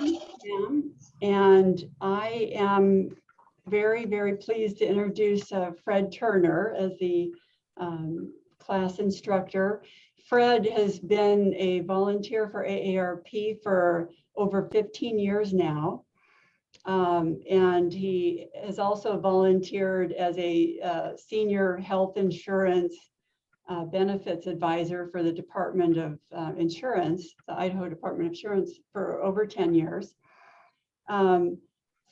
name's Pam, and I am very, very pleased to introduce Fred Turner as the class instructor. Fred has been a volunteer for AARP for over 15 years now. And he has also volunteered as a senior health insurance benefits advisor for the Department of Insurance, the Idaho Department of Insurance, for over 10 years.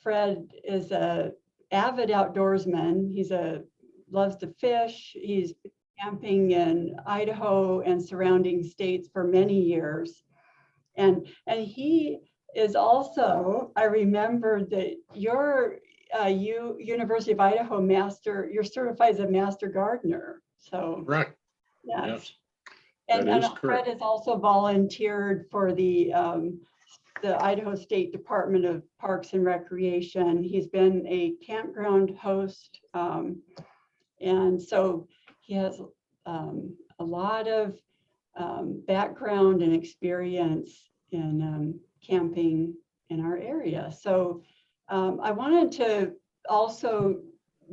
Fred is an avid outdoorsman. Loves to fish. He's camping in Idaho and surrounding states for many years. And he is also, I remember that your University of Idaho you're certified as a master gardener. So right. yes. That And is Fred correct. has also volunteered for the Idaho State Department of Parks and Recreation. He's been a campground host. And so he has a lot of background and experience in camping in our area. So I wanted to also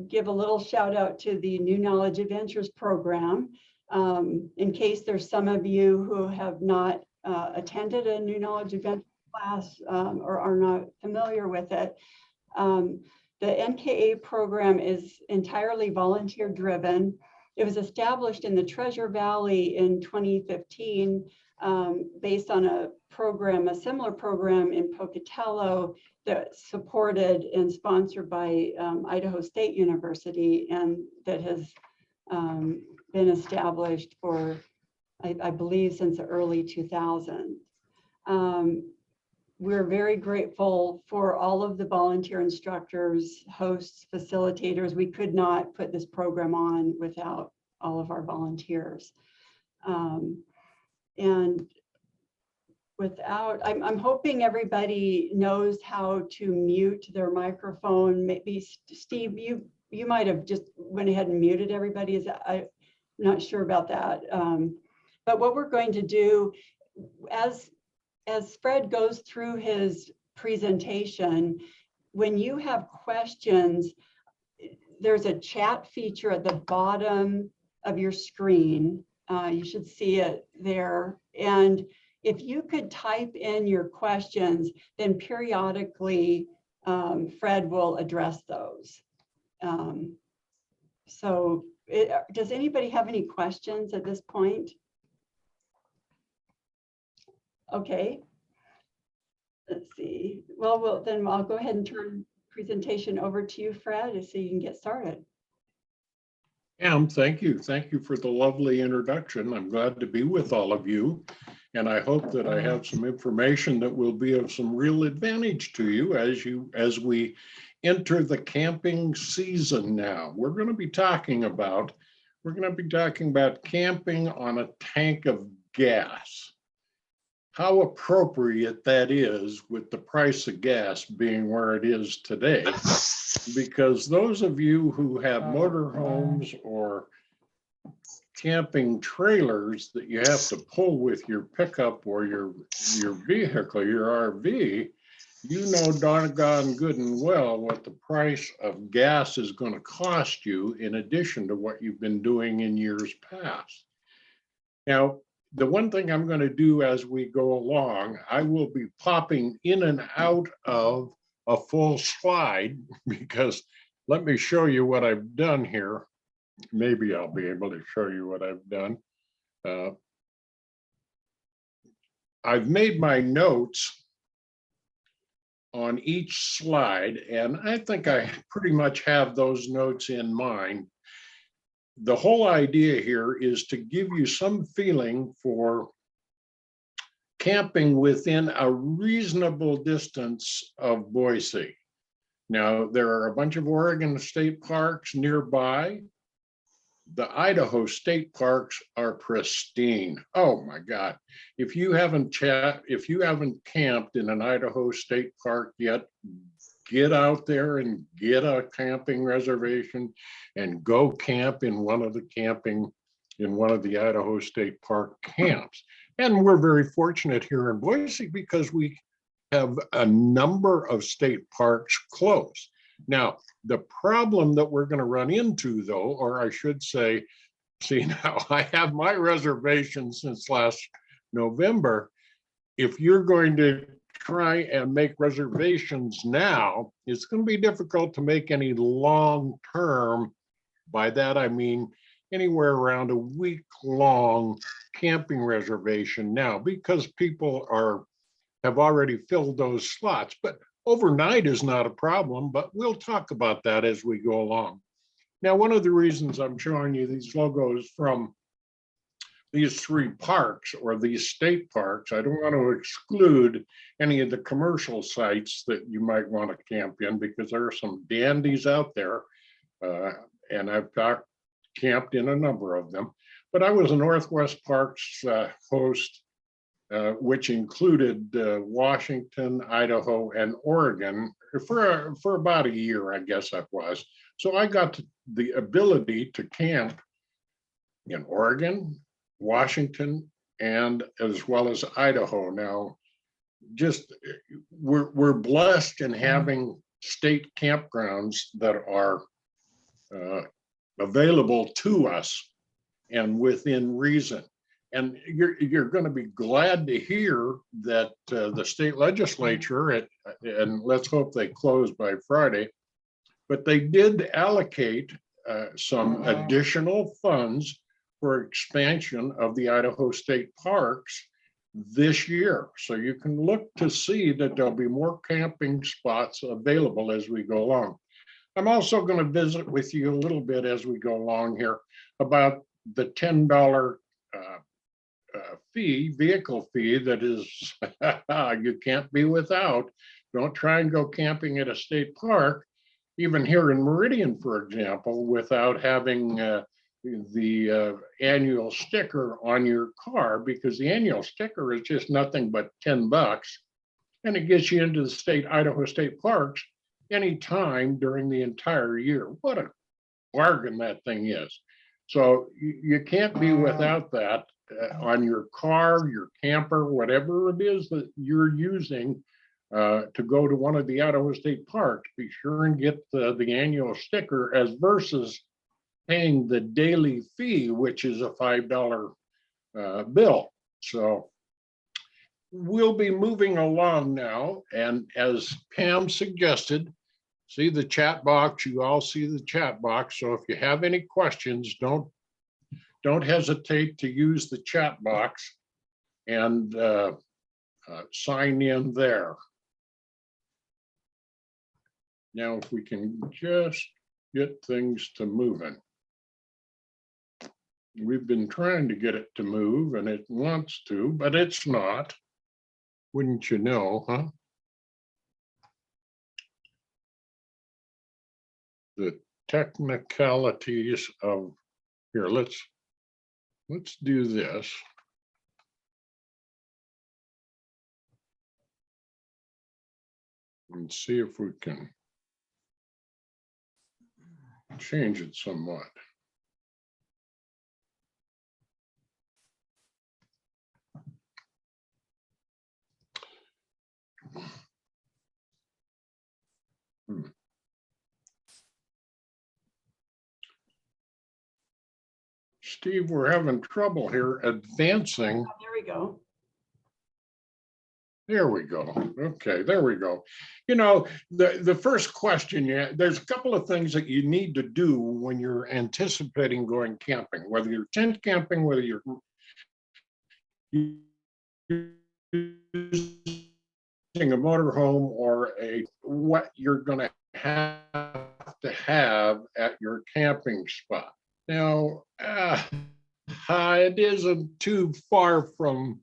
give a little shout out to the New Knowledge Adventures program. In case there's some of you who have not attended a New Knowledge Adventures class or are not familiar with it. The NKA program is entirely volunteer driven. It was established in the Treasure Valley in 2015 based on a similar program in Pocatello that's supported and sponsored by Idaho State University, and that has been established for, I believe, since the early 2000s. We're very grateful for all of the volunteer instructors, hosts, facilitators. We could not put this program on without all of our volunteers. And I'm hoping everybody knows how to mute their microphone. Maybe Steve, you might have just went ahead and muted everybody. I'm not sure about that. But what we're going to do, as Fred goes through his presentation, when you have questions, there's a chat feature at the bottom of your screen. You should see it there. And if you could type in your questions, then periodically Fred will address those. Does anybody have any questions at this point? Okay, let's see. Well, then I'll go ahead and turn the presentation over to you, Fred, so you can get started. Pam, thank you. Thank you for the lovely introduction. I'm glad to be with all of you. And I hope that I have some information that will be of some real advantage to you as we enter the camping season now. We're going to be talking about camping on a tank of gas. How appropriate that is with the price of gas being where it is today. Because those of you who have motorhomes or camping trailers that you have to pull with your pickup or your vehicle, your RV, you know doggone good and well what the price of gas is going to cost you in addition to what you've been doing in years past. Now, the one thing I'm going to do as we go along, I will be popping in and out of a full slide, because let me show you what I've done here. Maybe I'll be able to show you what I've done. I've made my notes on each slide, and I think I pretty much have those notes in mind. The whole idea here is to give you some feeling for camping within a reasonable distance of Boise. Now, there are a bunch of Oregon state parks nearby. The Idaho state parks are pristine. Oh my God. If you haven't camped in an Idaho state park yet, get out there and get a camping reservation and go camp in one of the Idaho State Park camps. And we're very fortunate here in Boise because we have a number of state parks closed. Now, the problem that we're going to run into, though, or I should say, see now, I have my reservation since last November. If you're going to try and make reservations now, it's going to be difficult to make any long-term. By that, I mean anywhere around a week-long camping reservation now, because people have already filled those slots. But overnight is not a problem, but we'll talk about that as we go along. Now, one of the reasons I'm showing you these logos from these three parks or these state parks, I don't want to exclude any of the commercial sites that you might want to camp in, because there are some dandies out there. And I've camped in a number of them. But I was a Northwest Parks host, which included Washington, Idaho, and Oregon for about a year, I guess that was. So I got the ability to camp in Oregon, Washington, and as well as Idaho. Now, just we're blessed in having state campgrounds that are available to us and within reason. And you're going to be glad to hear that the state legislature, and let's hope they close by Friday, but they did allocate some additional funds for expansion of the Idaho state parks this year. So you can look to see that there'll be more camping spots available as we go along. I'm also going to visit with you a little bit as we go along here about the $10 vehicle fee that is you can't be without. Don't try and go camping at a state park, even here in Meridian, for example, without having the annual sticker on your car, because the annual sticker is just nothing but $10, and it gets you into the Idaho state parks anytime during the entire year. What a bargain that thing is. So you can't be without that on your car, your camper, whatever it is that you're using to go to one of the Idaho state parks. Be sure and get the annual sticker as versus paying the daily fee, which is a $5 bill. So we'll be moving along now. And as Pam suggested, see the chat box. You all see the chat box. So if you have any questions, don't hesitate to use the chat box and sign in there. Now, if we can just get things to moving. We've been trying to get it to move, and it wants to, but it's not. Wouldn't you know, huh? The technicalities of here. Let's do this. And see if we can change it somewhat. Steve, we're having trouble here advancing. Oh, there we go. There we go. Okay, there we go. You know, the first question, there's a couple of things that you need to do when you're anticipating going camping, whether you're tent camping, whether you're using a motorhome or what you're going to have at your camping spot. Now, it isn't too far from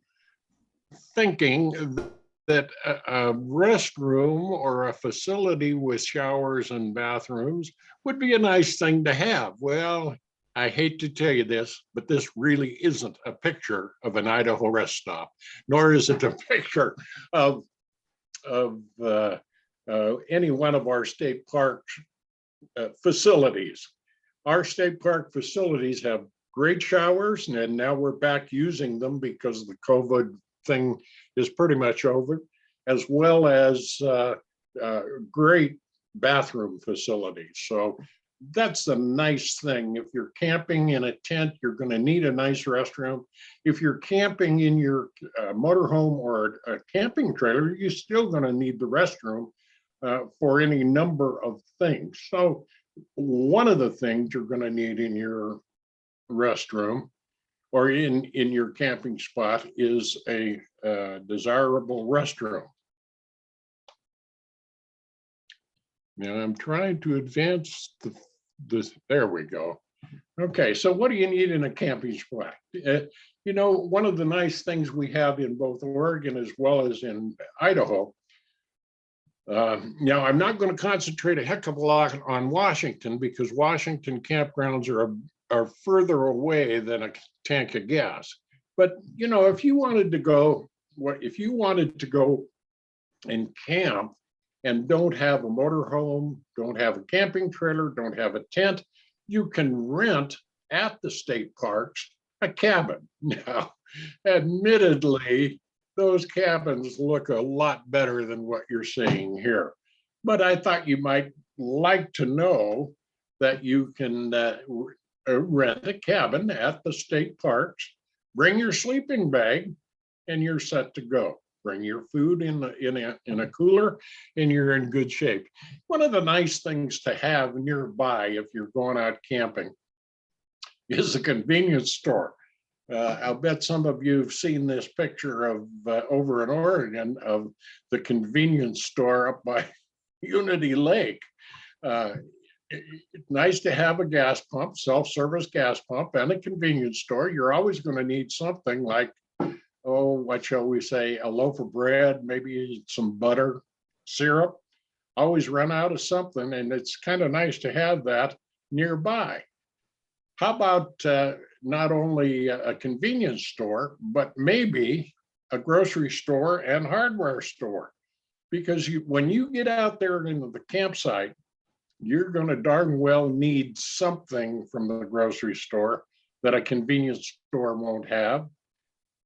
thinking that a restroom or a facility with showers and bathrooms would be a nice thing to have. Well, I hate to tell you this, but this really isn't a picture of an Idaho rest stop, nor is it a picture of any one of our state park facilities. Our state park facilities have great showers, and now we're back using them because the COVID thing is pretty much over. as well as great bathroom facilities. So that's the nice thing. If you're camping in a tent, you're going to need a nice restroom. If you're camping in your motorhome or a camping trailer, you're still going to need the restroom for any number of things. So one of the things you're going to need in your restroom or in your camping spot is a desirable restroom. Now I'm trying to advance this. There we go. Okay, so what do you need in a camping spot? You know, one of the nice things we have in both Oregon as well as in Idaho. Now I'm not going to concentrate a heck of a lot on Washington because Washington campgrounds are further away than a tank of gas. But you know, if you wanted to go and camp and don't have a motorhome, don't have a camping trailer, don't have a tent, you can rent at the state parks a cabin. Now, admittedly, those cabins look a lot better than what you're seeing here. But I thought you might like to know that you can rent a cabin at the state parks, bring your sleeping bag, and you're set to go. Bring your food in a cooler and you're in good shape. One of the nice things to have nearby if you're going out camping is a convenience store. I'll bet some of you have seen this picture of over in Oregon of the convenience store up by Unity Lake. It's nice to have a gas pump, self-service gas pump, and a convenience store. You're always going to need something like, oh, what shall we say, a loaf of bread, maybe some butter, syrup. Always run out of something, and it's kind of nice to have that nearby. How about not only a convenience store, but maybe a grocery store and hardware store? Because when you get out there into the campsite, you're going to darn well need something from the grocery store that a convenience store won't have.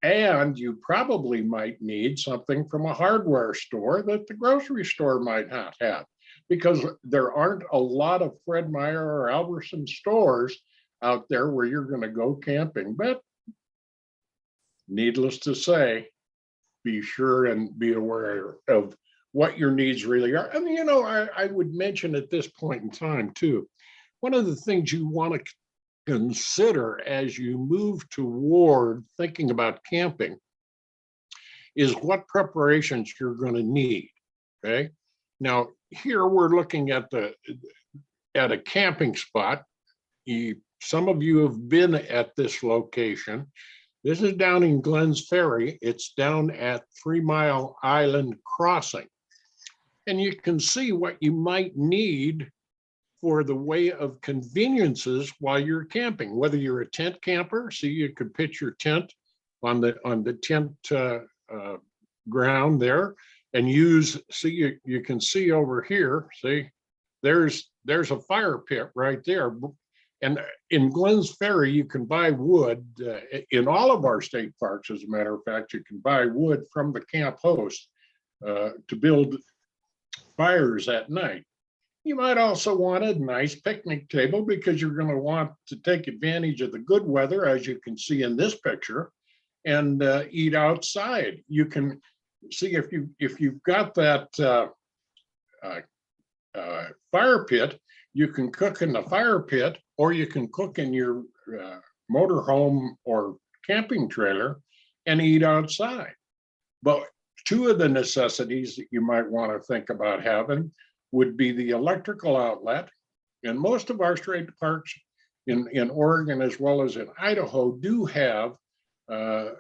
And you probably might need something from a hardware store that the grocery store might not have, because there aren't a lot of Fred Meyer or Albertson stores out there where you're going to go camping. But needless to say, be sure and be aware of what your needs really are. And you know, I would mention at this point in time too, one of the things you want to consider as you move toward thinking about camping is what preparations you're going to need. Okay, now here we're looking at a camping spot. Some of you have been at this location. This is down in Glens Ferry. It's down at 3 Mile Island Crossing, and you can see what you might need for the way of conveniences while you're camping, whether you're a tent camper. So you could pitch your tent on the tent ground there and use, see, you can see over here, see, there's a fire pit right there. And in Glens Ferry, you can buy wood. In all of our state parks, as a matter of fact, you can buy wood from the camp host to build fires at night. You might also want a nice picnic table because you're going to want to take advantage of the good weather, as you can see in this picture, and eat outside. You can see if you've got that fire pit, you can cook in the fire pit, or you can cook in your motorhome or camping trailer and eat outside. But two of the necessities that you might want to think about having would be the electrical outlet. And most of our state parks in Oregon as well as in Idaho do have the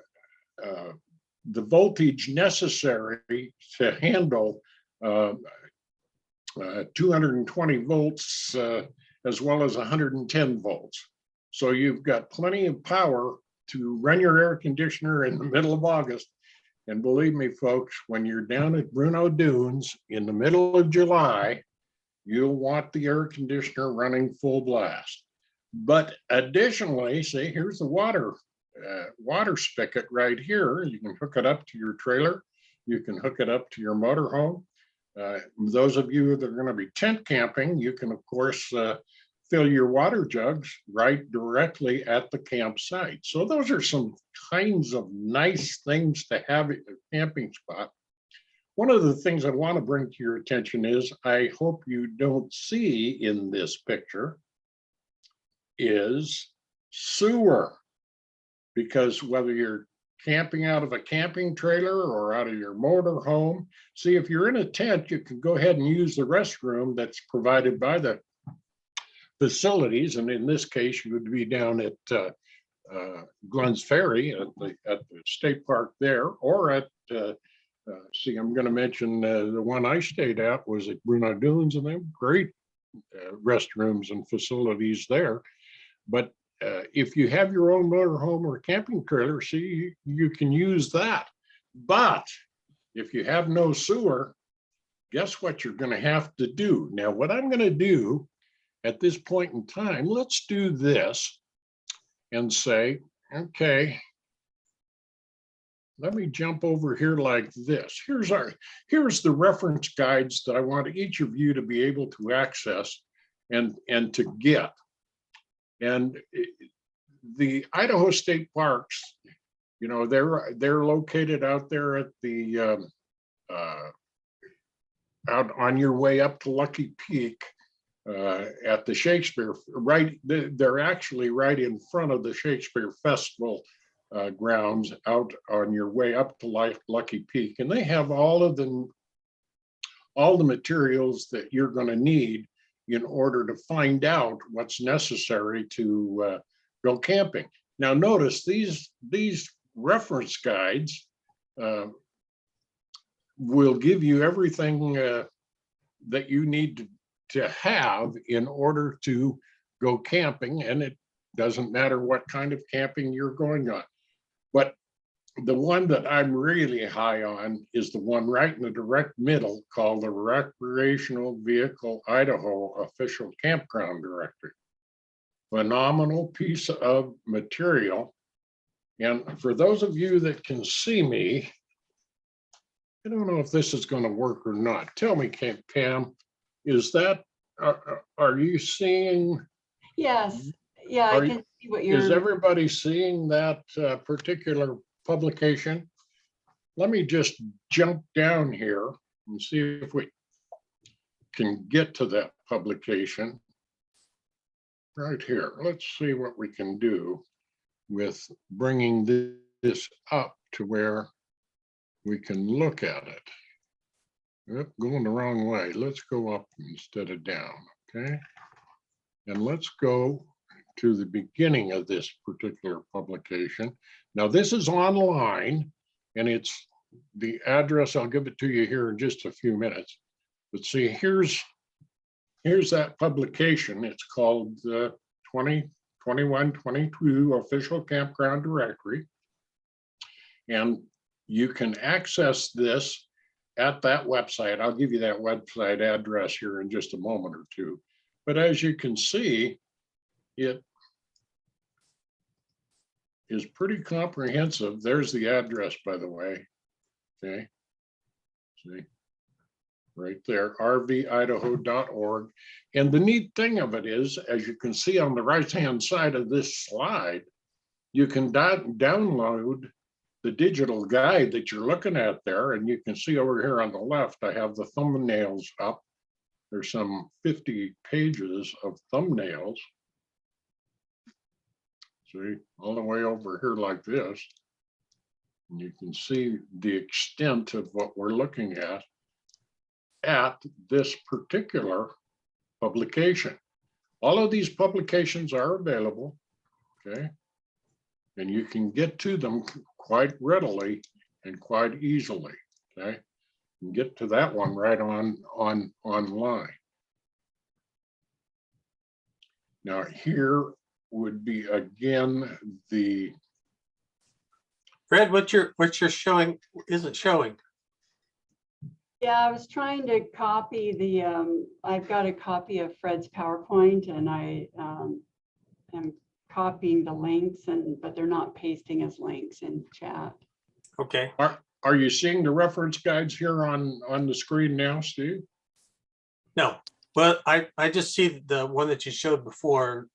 voltage necessary to handle 220 volts as well as 110 volts. So you've got plenty of power to run your air conditioner in the middle of August. And believe me, folks, when you're down at Bruneau Dunes in the middle of July, you'll want the air conditioner running full blast. But additionally, see, here's the water spigot right here. You can hook it up to your trailer You can hook it up to your motorhome. Those of you that are going to be tent camping, you can, of course, fill your water jugs right directly at the campsite. So those are some kinds of nice things to have at your camping spot. One of the things I want to bring to your attention is, I hope you don't see in this picture, is sewer. Because whether you're camping out of a camping trailer or out of your motor home, see, if you're in a tent, you can go ahead and use the restroom that's provided by the facilities. And in this case, you would be down at Glenn's Ferry at the state park there, or at see, I'm going to mention the one I stayed at was at Bruno Dunes, and they have great restrooms and facilities there. But if you have your own motorhome or camping trailer, see, you can use that. But if you have no sewer, guess what you're going to have to do? Now, what I'm going to do at this point in time, let's do this and say, okay, let me jump over here like this. Here's the reference guides that I want each of you to be able to access and to get. And the Idaho State Parks, you know, they're located out there at the out on your way up to Lucky Peak at the Shakespeare, right? They're actually right in front of the Shakespeare Festival grounds out on your way up to Lucky Peak, and they have all the materials that you're going to need in order to find out what's necessary to go camping. Now, notice these reference guides will give you everything that you need to have in order to go camping, and it doesn't matter what kind of camping you're going on. But the one that I'm really high on is the one right in the direct middle, called the Recreational Vehicle Idaho Official Campground Directory. Phenomenal piece of material. And for those of you that can see me, I don't know if this is going to work or not. Tell me, Pam, is that, are you seeing? Yes, yeah, I can see what you're. Is everybody seeing that particular publication? Let me just jump down here and see if we can get to that publication right here. Let's see what we can do with bringing this up to where we can look at it. Yep, going the wrong way. Let's go up instead of down, okay? And let's go to the beginning of this particular publication. Now, this is online, and it's the address. I'll give it to you here in just a few minutes. But see, here's that publication. It's called 2021-22 Official Campground Directory. And you can access this at that website. I'll give you that website address here in just a moment or two. But as you can see, it is pretty comprehensive. There's the address, by the way. Okay, see, right there, rvidaho.org. And the neat thing of it is, as you can see on the right-hand side of this slide, you can download the digital guide that you're looking at there. And you can see over here on the left, I have the thumbnails up. There's some 50 pages of thumbnails. See, all the way over here like this. And you can see the extent of what we're looking at this particular publication. All of these publications are available, okay? And you can get to them quite readily and quite easily, okay? You can get to that one right online. Now here would be again the Fred, what you're showing isn't showing. Yeah, I was trying to copy the, I've got a copy of Fred's PowerPoint, and I am copying the links, but they're not pasting as links in chat. Okay. are you seeing the reference guides here on the screen now, Steve? No, but I just see the one that you showed before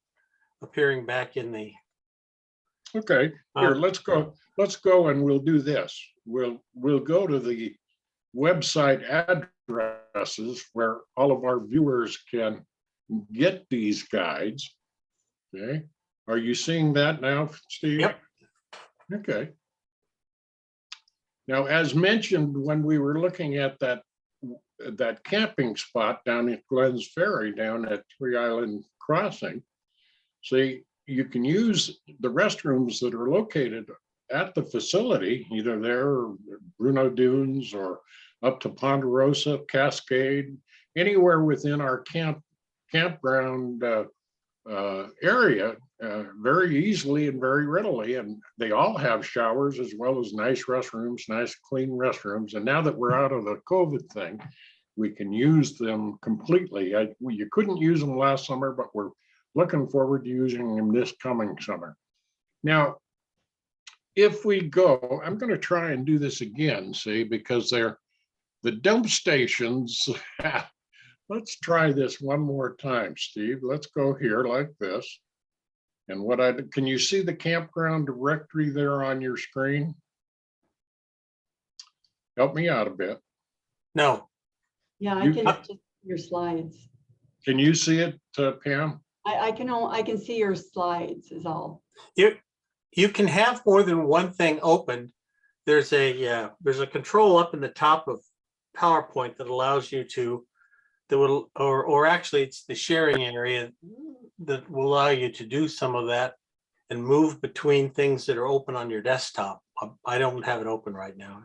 appearing back in the. Okay, here, let's go and we'll do this. We'll go to the website addresses where all of our viewers can get these guides. Okay, are you seeing that now, Steve? Yep. Okay. Now, as mentioned, when we were looking at that camping spot down at Glenn's Ferry, down at Three Island Crossing, see, you can use the restrooms that are located at the facility, either there or Bruno Dunes or up to Ponderosa, Cascade, anywhere within our campground area, very easily and very readily. And they all have showers as well as nice restrooms, nice clean restrooms. And now that we're out of the COVID thing, we can use them completely. You couldn't use them last summer, but we're looking forward to using them this coming summer. Now, if we go, I'm going to try and do this again, see, because they're the dump stations. Let's try this one more time, Steve. Let's go here like this. And can you see the campground directory there on your screen? Help me out a bit. No. Yeah, I can just your slides. Can you see it, Pam? I can see your slides is all. You can have more than one thing open. There's a control up in the top of PowerPoint that allows you to, or actually it's the sharing area that will allow you to do some of that and move between things that are open on your desktop. I don't have it open right now.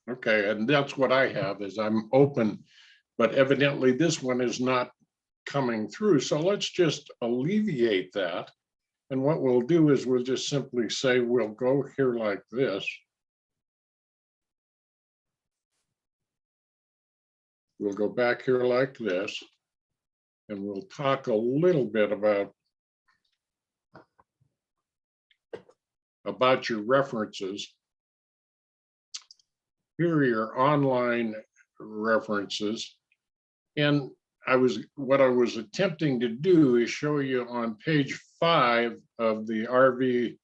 Okay, and that's what I have is I'm open, but evidently this one is not coming through. So let's just alleviate that. And what we'll do is we'll just simply say, we'll go here like this. We'll go back here like this, and we'll talk a little bit about your references. Here are your online references. And what I was attempting to do is show you on page 5 of the RV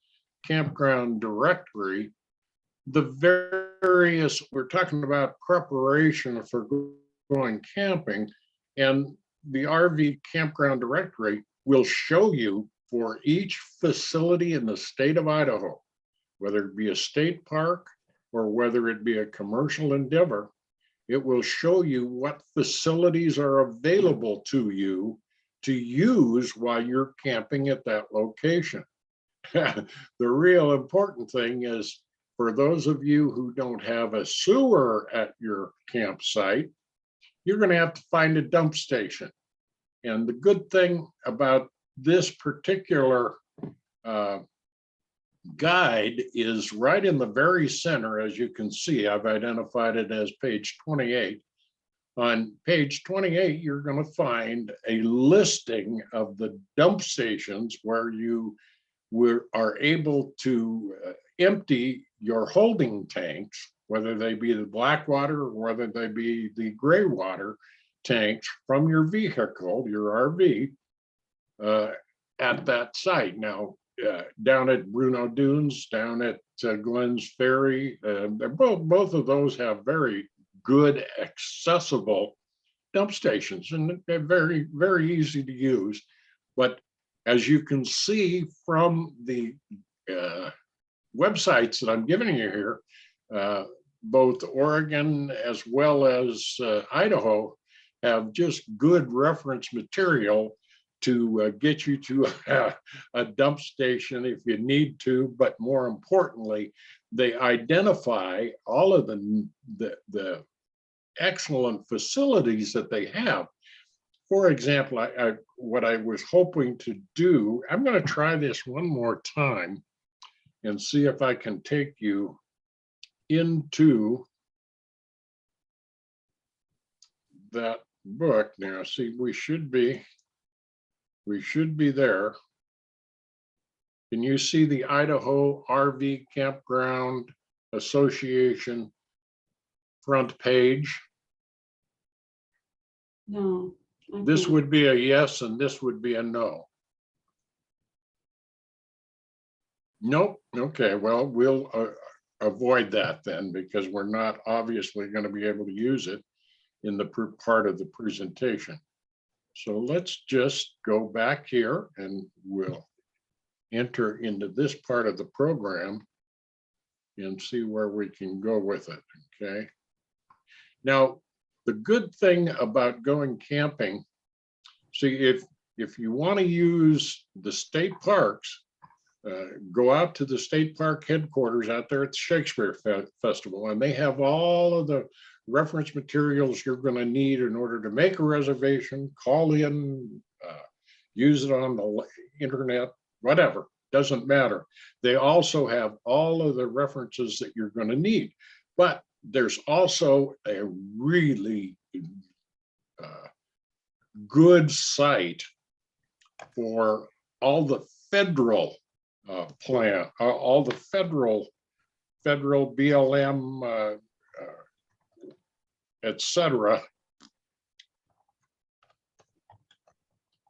campground directory, the various, we're talking about preparation for going camping, and the RV campground directory will show you for each facility in the state of Idaho, whether it be a state park or whether it be a commercial endeavor, it will show you what facilities are available to you to use while you're camping at that location. The real important thing is for those of you who don't have a sewer at your campsite, you're going to have to find a dump station. And the good thing about this particular guide is right in the very center. As you can see, I've identified it as page 28. On page 28, you're going to find a listing of the dump stations where you are able to empty your holding tanks, whether they be the black water or whether they be the gray water tanks from your vehicle, your RV, at that site. Now, down at Bruno Dunes, down at Glenn's Ferry, both of those have very good, accessible dump stations, and they're very, very easy to use. But as you can see from the websites that I'm giving you here, both Oregon as well as Idaho have just good reference material to get you to a dump station if you need to, but more importantly, they identify all of the excellent facilities that they have. For example, what I was hoping to do, I'm going to try this one more time and see if I can take you into that book. Now, see, we should be there. Can you see the Idaho RV campground Association front page. No. I This can't. would be a yes and this would be a no. Nope. Okay, well, we'll avoid that then because we're not obviously going to be able to use it in the part of the presentation. So let's just go back here and we'll enter into this part of the program and see where we can go with it, okay? Now, the good thing about going camping, see, if you want to use the state parks, go out to the state park headquarters out there at the Shakespeare Festival, and they have all of the reference materials you're going to need in order to make a reservation, call in, use it on the internet, whatever, doesn't matter. They also have all of the references that you're going to need. But there's also a really good site for all the federal plan, all the federal BLM, etc.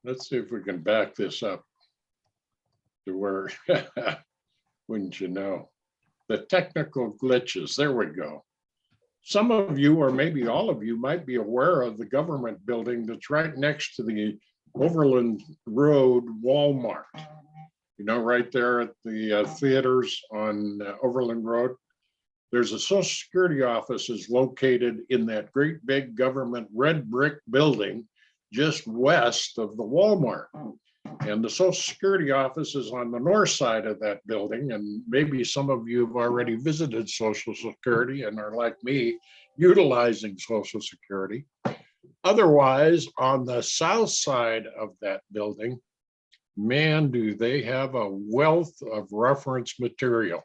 Let's see if we can back this up to where, wouldn't you know, the technical glitches. There we go. Some of you, or maybe all of you, might be aware of the government building that's right next to the Overland Road Walmart. You know, right there at the theaters on Overland Road. There's a Social Security office is located in that great big government red brick building just west of the Walmart. And the Social Security office is on the north side of that building. And maybe some of you have already visited Social Security and are like me, utilizing Social Security. Otherwise, on the south side of that building, man, do they have a wealth of reference material.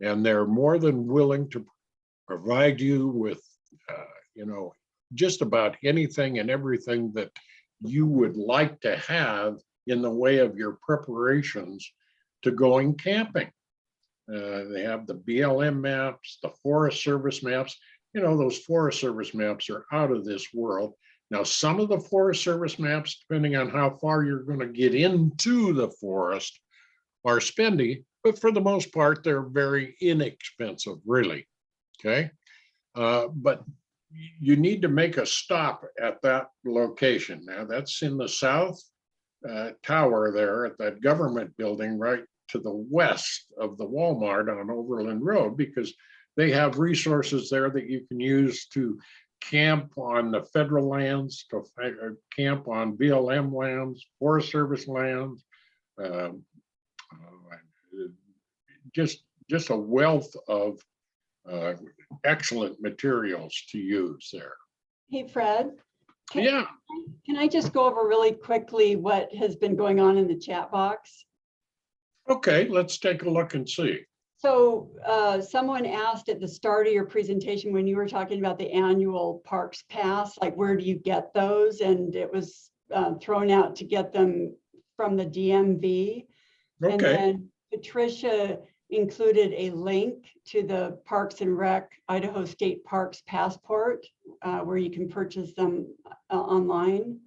And they're more than willing to provide you with, you know, just about anything and everything that you would like to have in the way of your preparations to going camping. They have the BLM maps, the Forest Service maps. You know, those Forest Service maps are out of this world. Now, some of the Forest Service maps, depending on how far you're going to get into the forest, are spendy, but for the most part, they're very inexpensive, really, okay? But you need to make a stop at that location. Now, that's in the south tower there at that government building right to the west of the Walmart on Overland Road, because they have resources there that you can use to camp on the federal lands, to camp on BLM lands, Forest Service lands, just a wealth of excellent materials to use there. Hey, Fred. Yeah. Can I just go over really quickly what has been going on in the chat box? Okay, let's take a look and see. So someone asked at the start of your presentation when you were talking about the annual Parks Pass, like where do you get those? And it was thrown out to get them from the DMV. Okay. And then Patricia included a link to the Parks and Rec Idaho State Parks Passport where you can purchase them online.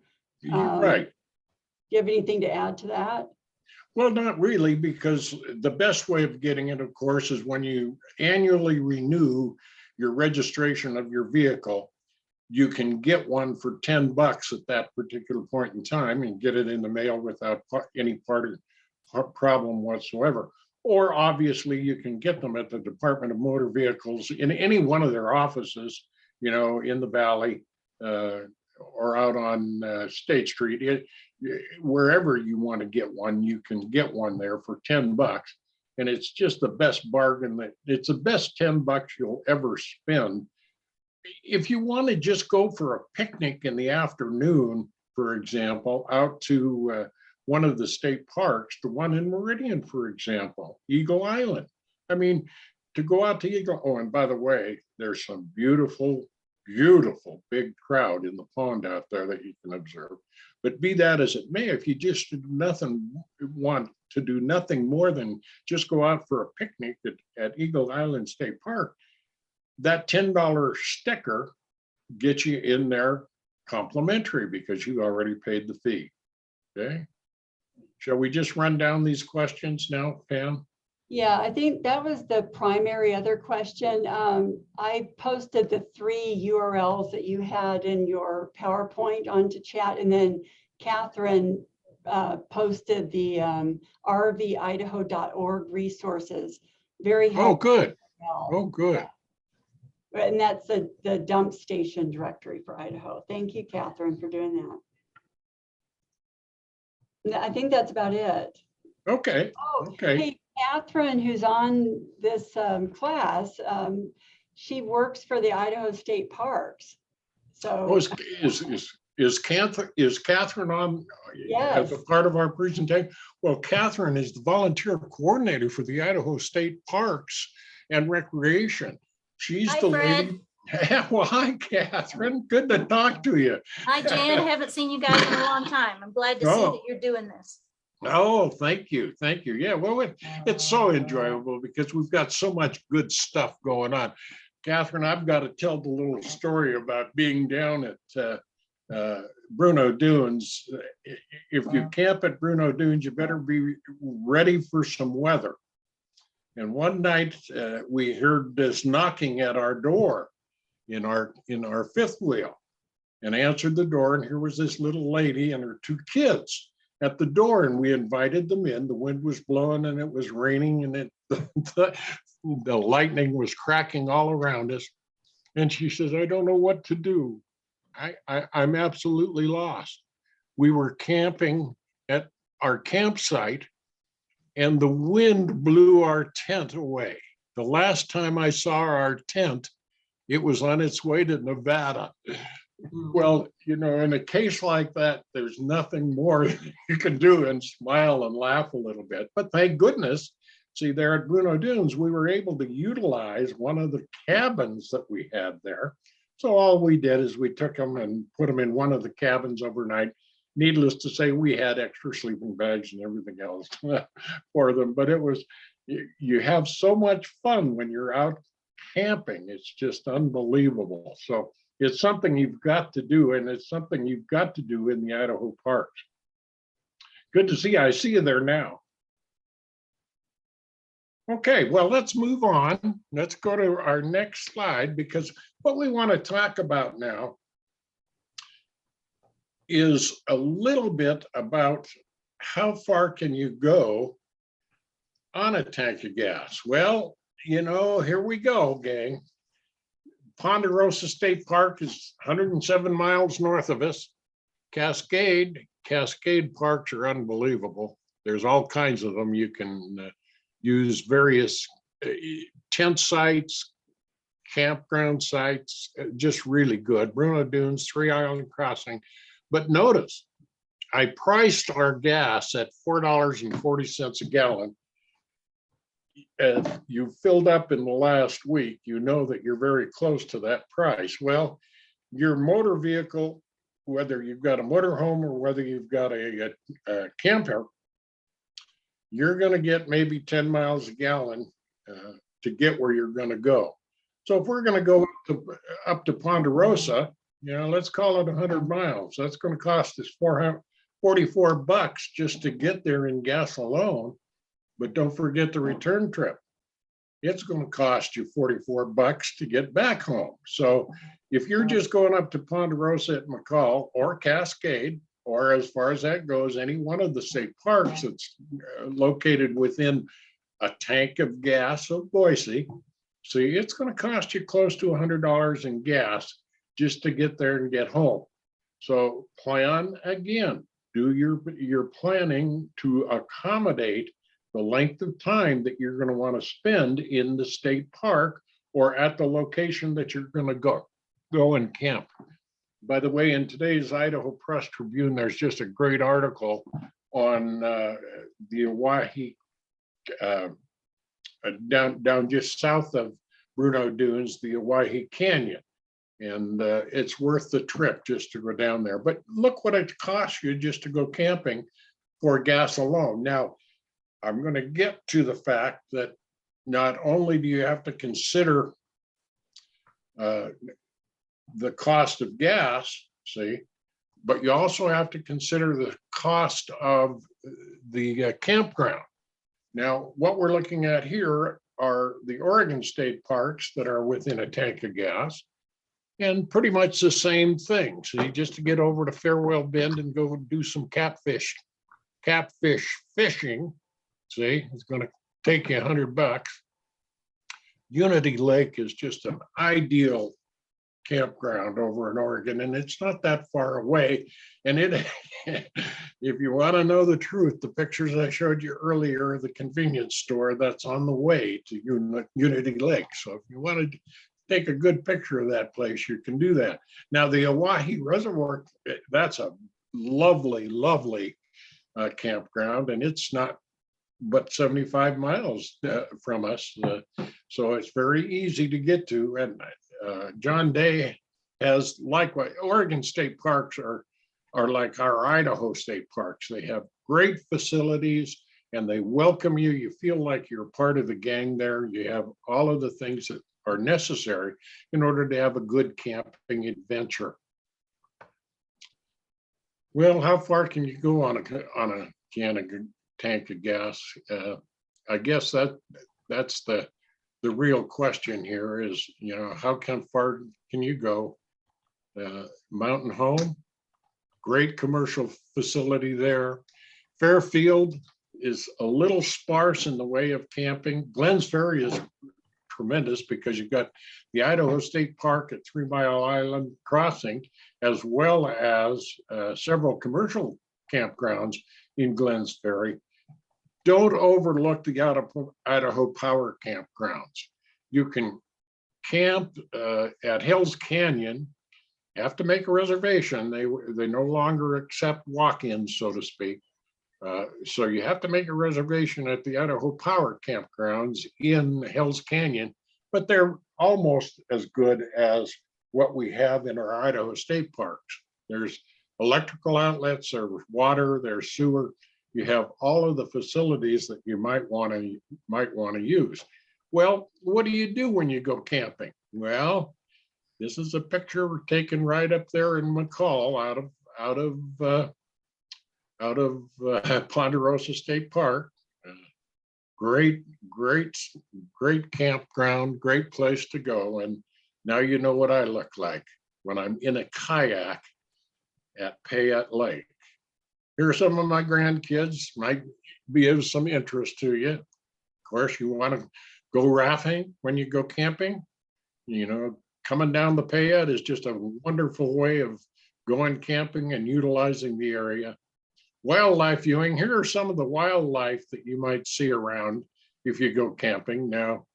Right. Do you have anything to add to that? Well, not really, because the best way of getting it, of course, is when you annually renew your registration of your vehicle, you can get one for $10 at that particular point in time and get it in the mail without any problem whatsoever. Or obviously you can get them at the Department of Motor Vehicles in any one of their offices, you know, in the Valley or out on State Street. Wherever you want to get one, you can get one there for $10. And it's just the best bargain. It's the best $10 you'll ever spend. If you want to just go for a picnic in the afternoon, for example, out to one of the state parks, the one in Meridian, for example, Eagle Island. I mean, to go out to Eagle, oh, and by the way, there's some beautiful beautiful big crowd in the pond out there that you can observe. But be that as it may, if you just want to do nothing more than just go out for a picnic at Eagle Island State Park, that $10 sticker gets you in there complimentary because you already paid the fee. Okay. Shall we just run down these questions now, Pam? Yeah, I think that was the primary other question. I posted the 3 URLs that you had in your PowerPoint onto chat, and then Catherine posted the rvidaho.org resources. Very helpful. Oh, good. Oh, good. And that's the dump station directory for Idaho. Thank you, Catherine, for doing that. I think that's about it. Okay. Oh, Okay. hey, Catherine, who's on this class, she works for the Idaho State Parks. So Oh, is Catherine on yes, as a part of our presentation? Well, Catherine is the volunteer coordinator for the Idaho State Parks and Recreation. She's Hi, the Fred. lady. Well, hi, Catherine. Good to talk to you. Hi, Jan. Haven't seen you guys in a long time. I'm glad to see Oh. that you're doing this. Oh, thank you. Thank you. Yeah, well, it's so enjoyable because we've got so much good stuff going on. Catherine, I've got to tell the little story about being down at Bruno Dunes. If you camp at Bruno Dunes, you better be ready for some weather. And one night we heard this knocking at our door in our fifth wheel, and answered the door, and here was this little lady and her 2 kids at the door, and we invited them in. The wind was blowing and it was raining, and the lightning was cracking all around us. And she says, I don't know what to do. I'm absolutely lost. We were camping at our campsite and the wind blew our tent away. The last time I saw our tent, it was on its way to Nevada. Well, you know, in a case like that, there's nothing more you can do and smile and laugh a little bit. But thank goodness, see, there at Bruno Dunes, we were able to utilize one of the cabins that we had there. So all we did is we took them and put them in one of the cabins overnight. Needless to say, we had extra sleeping bags and everything else for them. But it was, you have so much fun when you're out camping. It's just unbelievable. So it's something you've got to do, and it's something you've got to do in the Idaho parks. Good to see you. I see you there now. Okay, well, let's move on. Let's go to our next slide, because what we want to talk about now is a little bit about how far can you go on a tank of gas. Well, you know, here we go, gang. Ponderosa State Park is 107 miles north of us. Cascade parks are unbelievable. There's all kinds of them. You can use various tent sites, campground sites, just really good. Bruno Dunes, 3 Island Crossing. But notice, I priced our gas at $4.40 a gallon. If you filled up in the last week, you know that you're very close to that price. Well, your motor vehicle, whether you've got a motorhome or whether you've got a camper, you're going to get maybe 10 miles a gallon to get where you're going to go. So if we're going to go up to Ponderosa, you know, let's call it 100 miles. That's going to cost us $44 just to get there in gas alone. But don't forget the return trip. It's going to cost you $44 to get back home. So if you're just going up to Ponderosa at McCall or Cascade, or as far as that goes, any one of the state parks that's located within a tank of gas of Boise, see, it's going to cost you close to $100 in gas just to get there and get home. So plan again, do your planning to accommodate the length of time that you're going to want to spend in the state park or at the location that you're going to go and camp. By the way, in today's Idaho Press Tribune, there's just a great article on the Oahe, down just south of Bruno Dunes, the Oahe Canyon. And it's worth the trip just to go down there. But look what it costs you just to go camping for gas alone. Now, I'm going to get to the fact that not only do you have to consider the cost of gas, see, but you also have to consider the cost of the campground. Now, what we're looking at here are the Oregon state parks that are within a tank of gas, and pretty much the same thing. So you just to get over to Farewell Bend and go do some catfish fishing, see, it's going to take you $100. Unity Lake is just an ideal campground over in Oregon, and it's not that far away. And it, if you want to know the truth, the pictures I showed you earlier, the convenience store, that's on the way to Unity Lake. So if you want to take a good picture of that place, you can do that. Now, the Oahe Reservoir, that's a lovely, lovely campground, and it's not but 75 miles from us. So it's very easy to get to. And John Day has, likewise, Oregon state parks are like our Idaho state parks. They have great facilities and they welcome you. You feel like you're part of the gang there. You have all of the things that are necessary in order to have a good camping adventure. Well, how far can you go on a tank of gas? I guess that's the real question here is, you know, how far can you go? Mountain Home, great commercial facility there. Fairfield is a little sparse in the way of camping. Glens Ferry is tremendous because you've got the Idaho State Park at 3 Mile Island Crossing, as well as several commercial campgrounds in Glens Ferry. Don't overlook the Idaho Power campgrounds. You can camp at Hills Canyon. You have to make a reservation. They no longer accept walk-ins, so to speak. So you have to make a reservation at the Idaho Power campgrounds in Hills Canyon, but they're almost as good as what we have in our Idaho state parks. There's electrical outlets, there's water, there's sewer. You have all of the facilities that you might want to use. Well, what do you do when you go camping? Well, this is a picture taken right up there in McCall out of Ponderosa State Park. Great campground, great place to go. And now you know what I look like when I'm in a kayak at Payette Lake. Here are some of my grandkids, might be of some interest to you. Of course, you want to go rafting when you go camping. You know, coming down the Payette is just a wonderful way of going camping and utilizing the area. Wildlife viewing, here are some of the wildlife that you might see around if you go camping. Now,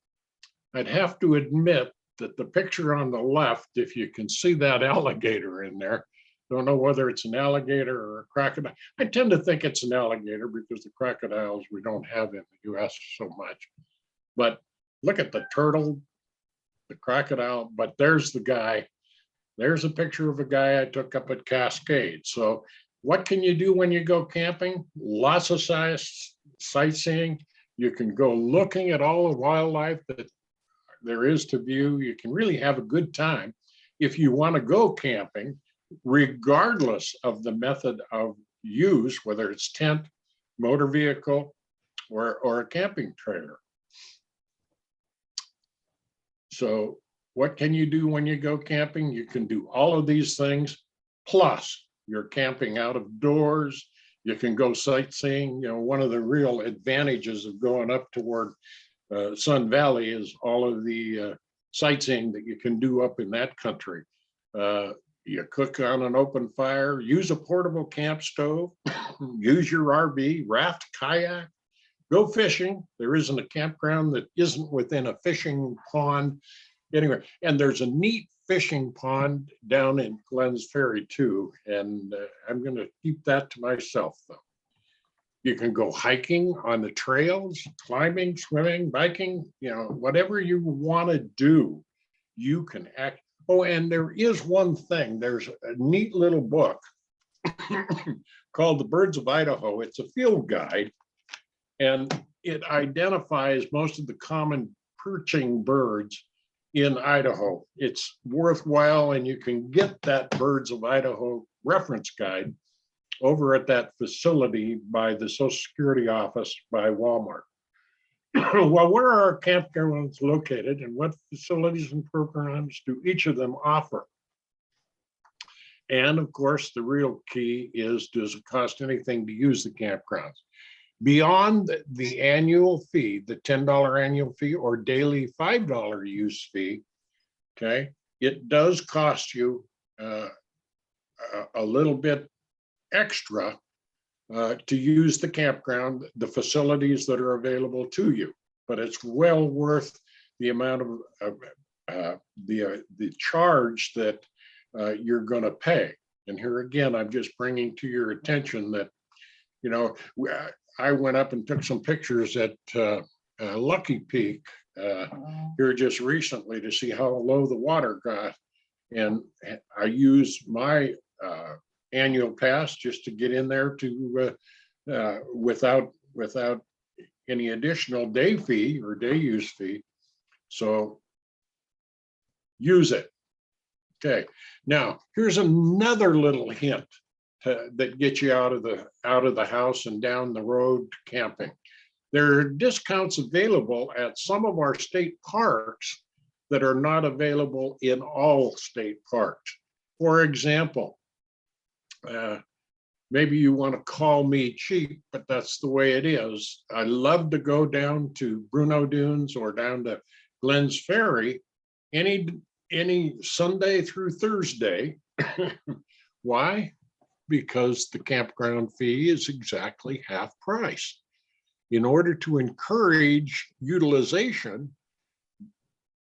I'd have to admit that the picture on the left, if you can see that alligator in there, don't know whether it's an alligator or a crocodile. I tend to think it's an alligator because the crocodiles we don't have in the US so much. But look at the turtle, the crocodile, but there's the guy. There's a picture of a guy I took up at Cascade. So what can you do when you go camping? Lots of sightseeing. You can go looking at all the wildlife that there is to view. You can really have a good time if you want to go camping, regardless of the method of use, whether it's tent, motor vehicle, or a camping trailer. So what can you do when you go camping? You can do all of these things, plus you're camping out of doors. You can go sightseeing. You know, one of the real advantages of going up toward Sun Valley is all of the sightseeing that you can do up in that country. You cook on an open fire, use a portable camp stove, use your RV, raft, kayak, go fishing. There isn't a campground that isn't within a fishing pond anywhere. And there's a neat fishing pond down in Glens Ferry too. And I'm going to keep that to myself though. You can go hiking on the trails, climbing, swimming, biking, you know, whatever you want to do, you can act. Oh, and there is one thing. There's a neat little book called The Birds of Idaho. It's a field guide, and it identifies most of the common perching birds in Idaho. It's worthwhile, and you can get that Birds of Idaho reference guide over at that facility by the Social Security office by Walmart. Well, where are our campgrounds located, and what facilities and programs do each of them offer? And of course, the real key is, does it cost anything to use the campgrounds? Beyond the annual fee, the $10 annual fee or daily $5 use fee, okay, it does cost you a little bit extra to use the campground, the facilities that are available to you, but it's well worth the amount of the charge that you're going to pay. And here again, I'm just bringing to your attention that, you know, I went up and took some pictures at Lucky Peak here just recently to see how low the water got, and I used my annual pass just to get in there to without any additional day fee or day use fee. So use it. Okay, now here's another little hint that gets you out of the house and down the road camping. There are discounts available at some of our state parks that are not available in all state parks. For example, maybe you want to call me cheap, but that's the way it is. I love to go down to Bruno Dunes or down to Glenn's Ferry any Sunday through Thursday. Why? Because the campground fee is exactly half price. In order to encourage utilization,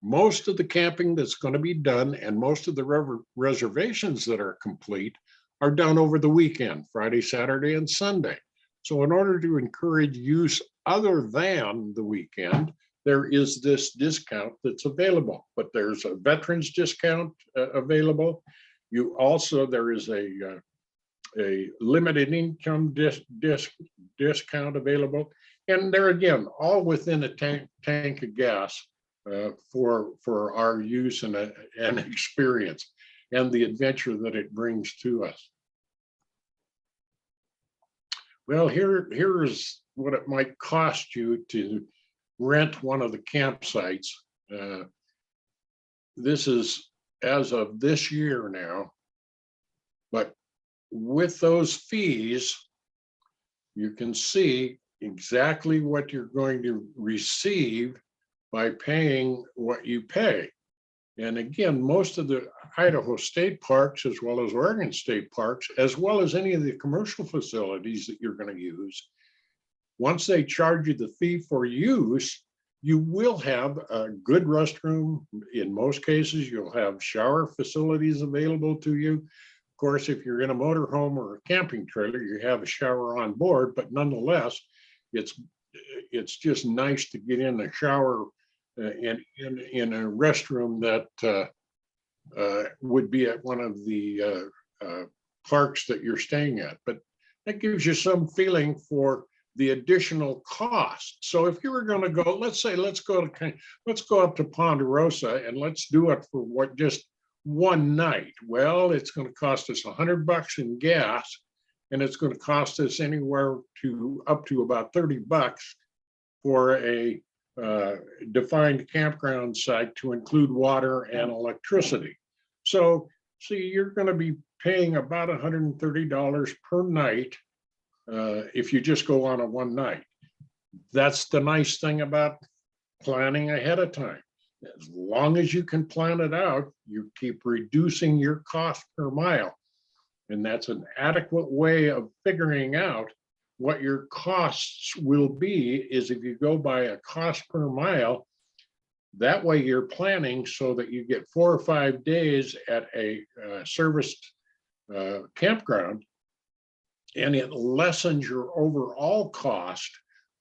most of the camping that's going to be done and most of the reservations that are complete are done over the weekend, Friday, Saturday, and Sunday. So in order to encourage use other than the weekend, there is this discount that's available, but there's a veterans discount available. There is a limited income discount available. And there again, all within a tank of gas for our use and experience and the adventure that it brings to us. Well, here is what it might cost you to rent one of the campsites. This is as of this year now, but with those fees, you can see exactly what you're going to receive by paying what you pay. And again, most of the Idaho state parks, as well as Oregon state parks, as well as any of the commercial facilities that you're going to use, once they charge you the fee for use, you will have a good restroom. In most cases, you'll have shower facilities available to you. Of course, if you're in a motorhome or a camping trailer, you have a shower on board, but nonetheless, it's just nice to get in the shower in a restroom that would be at one of the parks that you're staying at. But that gives you some feeling for the additional cost. So if you were going to go, let's go up to Ponderosa and let's do it for just one night. Well, it's going to cost us $100 in gas, and it's going to cost us anywhere up to about $30 for a defined campground site to include water and electricity. So see, you're going to be paying about $130 per night if you just go on a one night. That's the nice thing about planning ahead of time. As long as you can plan it out, you keep reducing your cost per mile. And that's an adequate way of figuring out what your costs will be, is if you go by a cost per mile. That way you're planning so that you get 4 or 5 days at a serviced campground, and it lessens your overall cost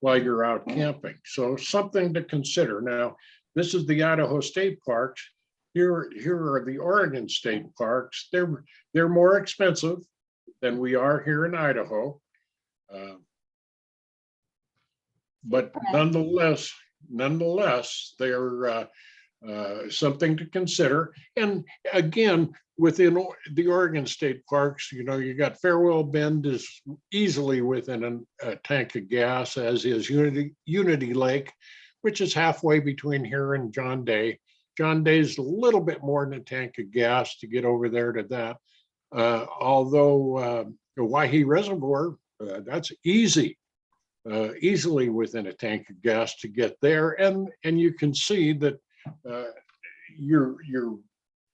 while you're out camping. So something to consider. Now, this is the Idaho State Parks. Here are the Oregon state parks. They're more expensive than we are here in Idaho. But nonetheless, they're something to consider. And again, within the Oregon state parks, you know, you got Farewell Bend is easily within a tank of gas, as is Unity Lake, which is halfway between here and John Day. John Day's a little bit more than a tank of gas to get over there to that. Although the Oahe Reservoir, that's easily within a tank of gas to get there. And you can see that your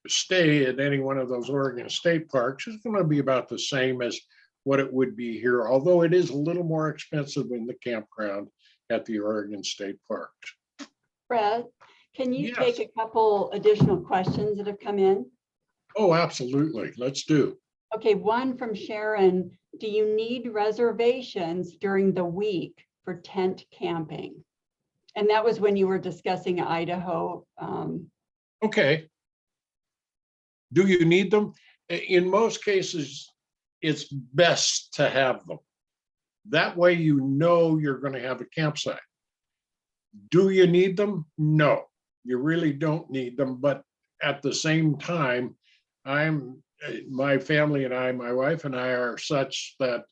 stay at any one of those Oregon state parks is going to be about the same as what it would be here, although it is a little more expensive in the campground at the Oregon state parks. Fred, can you Yes. take a couple additional questions that have come in? Oh, absolutely. Let's do. Okay, one from Sharon. Do you need reservations during the week for tent camping? And that was when you were discussing Idaho. Okay. Do you need them? In most cases, it's best to have them. That way you know you're going to have a campsite. Do you need them? No, you really don't need them. But at the same time, my family and I, my wife and I are such that,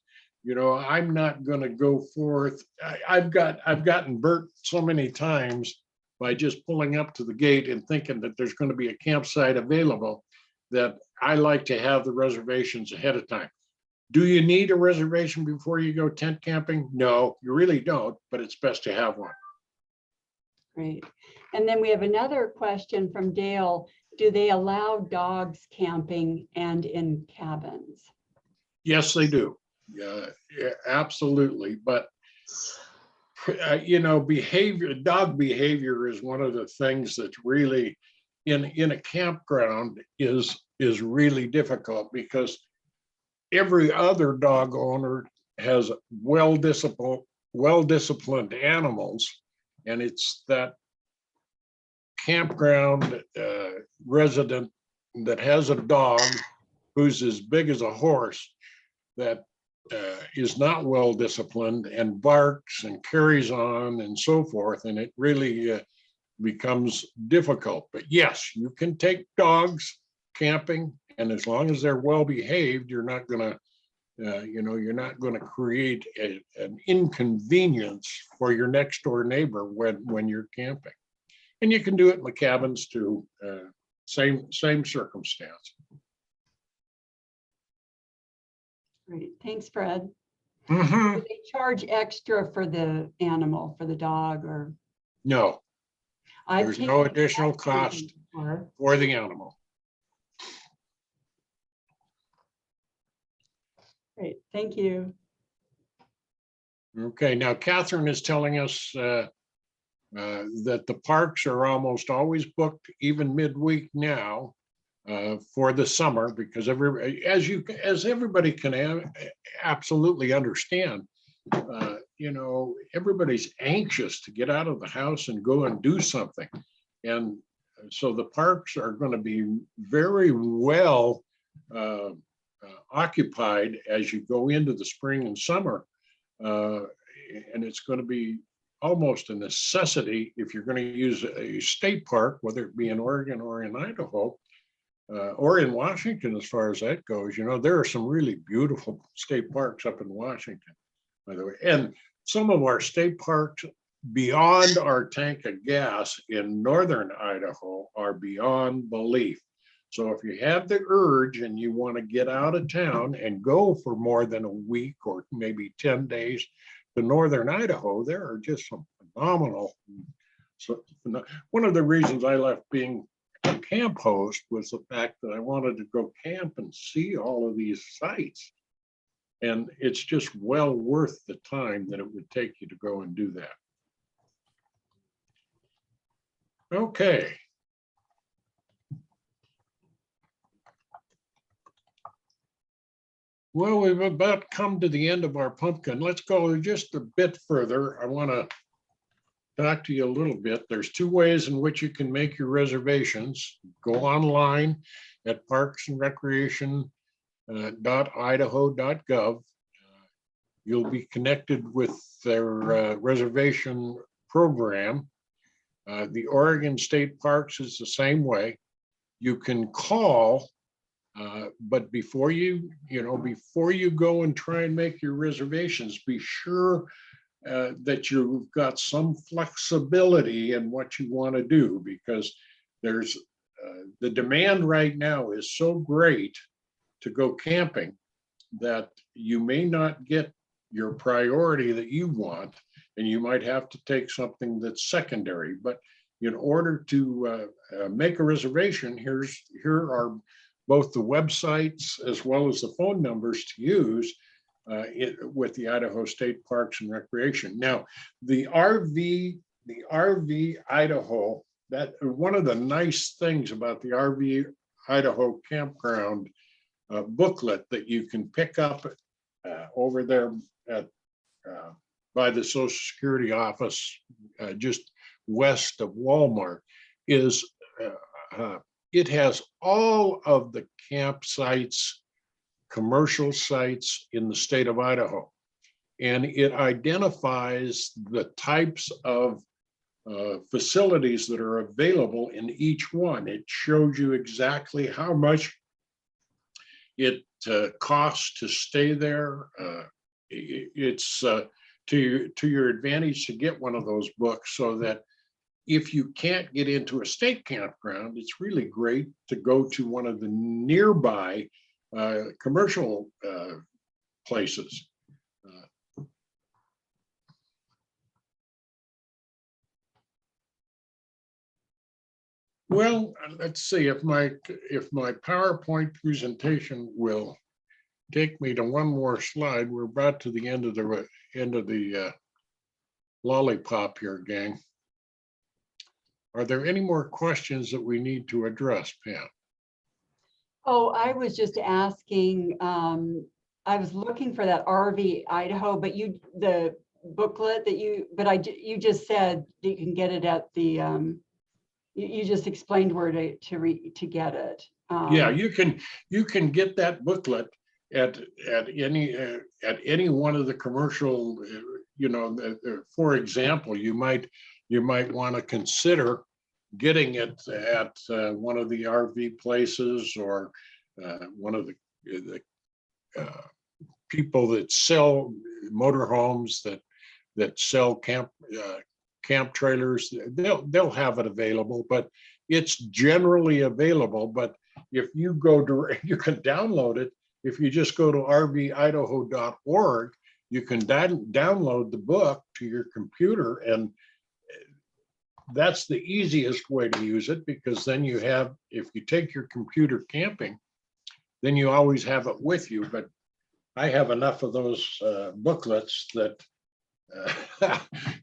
you know, I'm not going to go forth. I've gotten burnt so many times by just pulling up to the gate and thinking that there's going to be a campsite available, that I like to have the reservations ahead of time. Do you need a reservation before you go tent camping? No, you really don't, but it's best to have one. Great. And then we have another question from Dale. Do they allow dogs camping and in cabins? Yes, they do. Yeah, absolutely. But you know, dog behavior is one of the things that's really in a campground is really difficult, because every other dog owner has well-disciplined animals, and it's that campground resident that has a dog who's as big as a horse that is not well disciplined and barks and carries on and so forth, and it really becomes difficult. But yes, you can take dogs camping, and as long as they're well behaved, you're not going to you're not going to create an inconvenience for your next door neighbor when you're camping. And you can do it in the cabins too. Same circumstance. Great. Thanks, Fred. Mhm. Do they charge extra for the animal, for the dog, or? No, I've there's no taken additional cat camping cost before. for the animal. Great, thank you. Okay, now Catherine is telling us that the parks are almost always booked, even midweek now, for the summer, because as everybody can absolutely understand, you know, everybody's anxious to get out of the house and go and do something. And so the parks are going to be very well occupied as you go into the spring and summer. And it's going to be almost a necessity if you're going to use a state park, whether it be in Oregon or in Idaho, or in Washington, as far as that goes. You know, there are some really beautiful state parks up in Washington, by the way. And some of our state parks beyond our tank of gas in northern Idaho are beyond belief. So if you have the urge and you want to get out of town and go for more than a week or maybe 10 days to northern Idaho, there are just some phenomenal. So one of the reasons I left being a camp host was the fact that I wanted to go camp and see all of these sites. And it's just well worth the time that it would take you to go and do that. Okay. Well, we've about come to the end of our pumpkin. Let's go just a bit further. I want to talk to you a little bit. There's two ways in which you can make your reservations. Go online at parksandrecreation.idaho.gov. You'll be connected with their reservation program. The Oregon State Parks is the same way. You can call, but before you go and try and make your reservations, be sure that you've got some flexibility in what you want to do, because there's the demand right now is so great to go camping that you may not get your priority that you want, and you might have to take something that's secondary. But in order to make a reservation, here are both the websites as well as the phone numbers to use with the Idaho State Parks and Recreation. Now, the RV Idaho, that one of the nice things about the RV Idaho Campground booklet that you can pick up over there at by the Social Security office just west of Walmart is it has all of the campsites, commercial sites in the state of Idaho, and it identifies the types of facilities that are available in each one. It shows you exactly how much it costs to stay there. It's to your advantage to get one of those books, so that if you can't get into a state campground, it's really great to go to one of the nearby commercial places. Well, let's see if my PowerPoint presentation will take me to one more slide. We're about to the end of the lollipop here, gang. Are there any more questions that we need to address, Pam? Oh, I was just asking, I was looking for that RV Idaho, but the booklet that you just said that you can get it at the, you just explained where to get it. Yeah, you can get that booklet at any one of the commercial, for example, you might want to consider getting it at one of the RV places, or one of the people that sell motorhomes that sell camp trailers. They'll have it available, but it's generally available. But if you go direct, you can download it. If you just go to rvidaho.org, you can download the book to your computer, and that's the easiest way to use it, because then you have, if you take your computer camping, then you always have it with you. But I have enough of those booklets that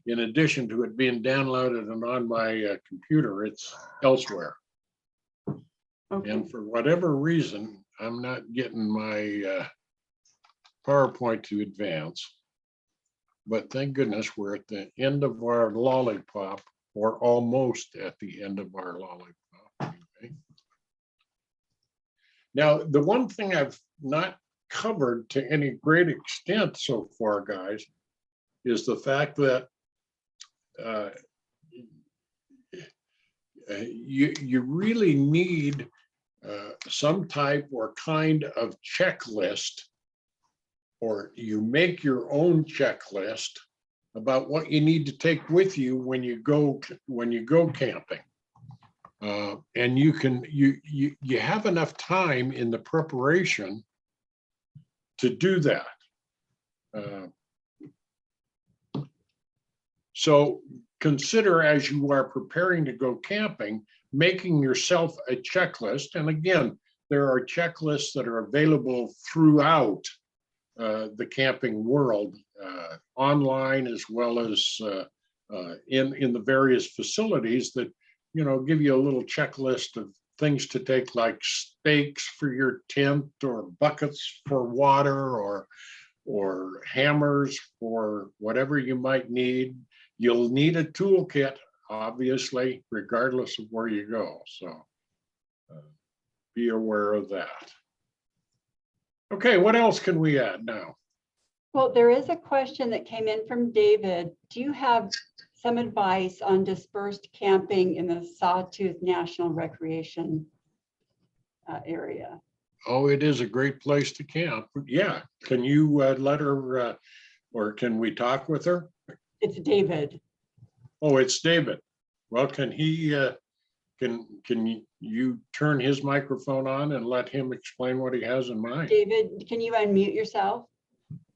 in addition to it being downloaded and on my computer, it's elsewhere. Okay. And for whatever reason, I'm not getting my PowerPoint to advance. But thank goodness we're at the end of our lollipop, or almost at the end of our lollipop. Okay. Now, the one thing I've not covered to any great extent so far, guys, is the fact that you really need some type or kind of checklist, or you make your own checklist about what you need to take with you when you go camping, and you have enough time in the preparation to do that. So consider, as you are preparing to go camping, making yourself a checklist. And again, there are checklists that are available throughout the camping world, online, as well as in the various facilities that give you a little checklist of things to take, like stakes for your tent, or buckets for water, or hammers for whatever you might need. you'll need a toolkit, obviously, regardless of where you go. So be aware of that. Okay, what else can we add now? Well, there is a question that came in from David. Do you have some advice on dispersed camping in the Sawtooth National Recreation area? Oh, it is a great place to camp. Yeah, can you let her, or can we talk with her? It's David. Oh, it's David. Well, can he, can you turn his microphone on and let him explain what he has in mind? David, can you unmute yourself?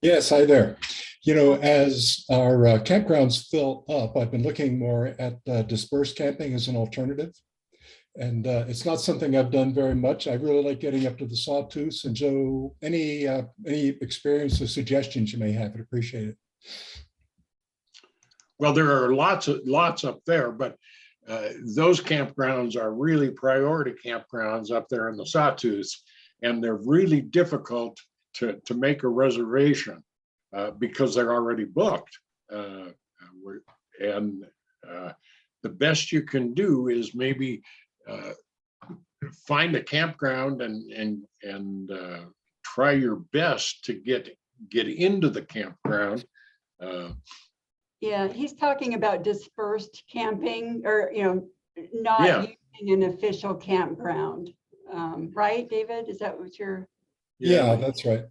Yes, hi there. You know, as our campgrounds fill up, I've been looking more at dispersed camping as an alternative. And it's not something I've done very much. I really like getting up to the Sawtooths. And Joe, any experience or suggestions you may have, I'd appreciate it. Well, there are lots up there, but those campgrounds are really priority campgrounds up there in the Sawtooths, and they're really difficult to make a reservation because they're already booked. And the best you can do is maybe find a campground and try your best to get into the campground. Yeah, he's talking about dispersed camping, or, not Yeah. using an official campground. Right, David? Is that what you're? Yeah, that's right.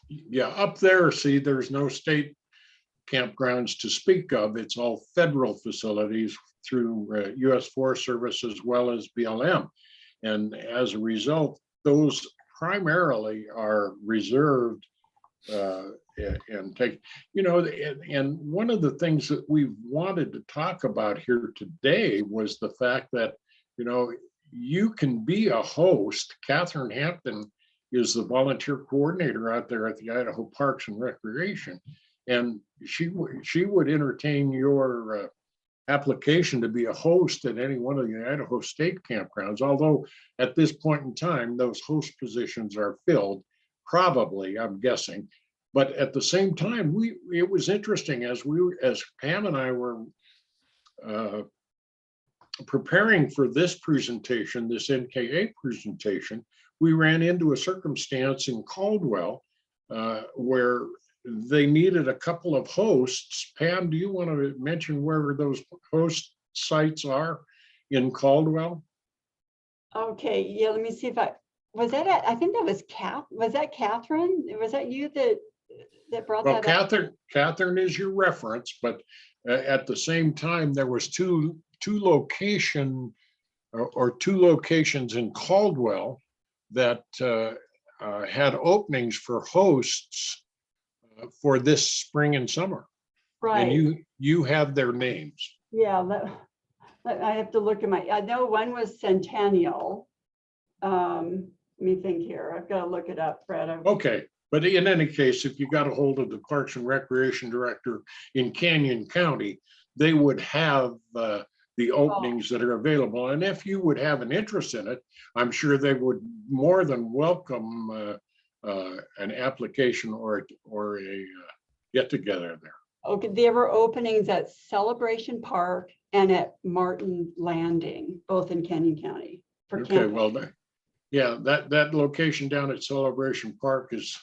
Yeah, up there, see, there's no state campgrounds to speak of. It's all federal facilities through U.S. Forest Service as well as BLM. And as a result, those primarily are reserved and take, and one of the things that we wanted to talk about here today was the fact that, you can be a host. Catherine Hampton is the volunteer coordinator out there at the Idaho Parks and Recreation. And she would entertain your application to be a host at any one of the Idaho state campgrounds. Although at this point in time, those host positions are filled, probably, I'm guessing. But at the same time, it was interesting as Pam and I were preparing for this presentation, this NKA presentation, we ran into a circumstance in Caldwell where they needed a couple of hosts. Pam, do you want to mention where those host sites are in Caldwell? Okay, yeah, let me see if I think that was Catherine? Was that you that brought Well, that up? Catherine is your reference, but at the same time, there was two locations in Caldwell that had openings for hosts for this spring and summer. Right. And you have their names. Yeah, I have to look at I know one was Centennial. Let me think here. I've got to look it up, Fred. Okay, but in any case, if you got a hold of the Parks and Recreation Director in Canyon County, they would have the openings that are available. And if you would have an interest in it, I'm sure they would more than welcome an application or a get together there. Okay, there were openings at Celebration Park and at Martin Landing, both in Canyon County. Okay, well, yeah, that location down at Celebration Park is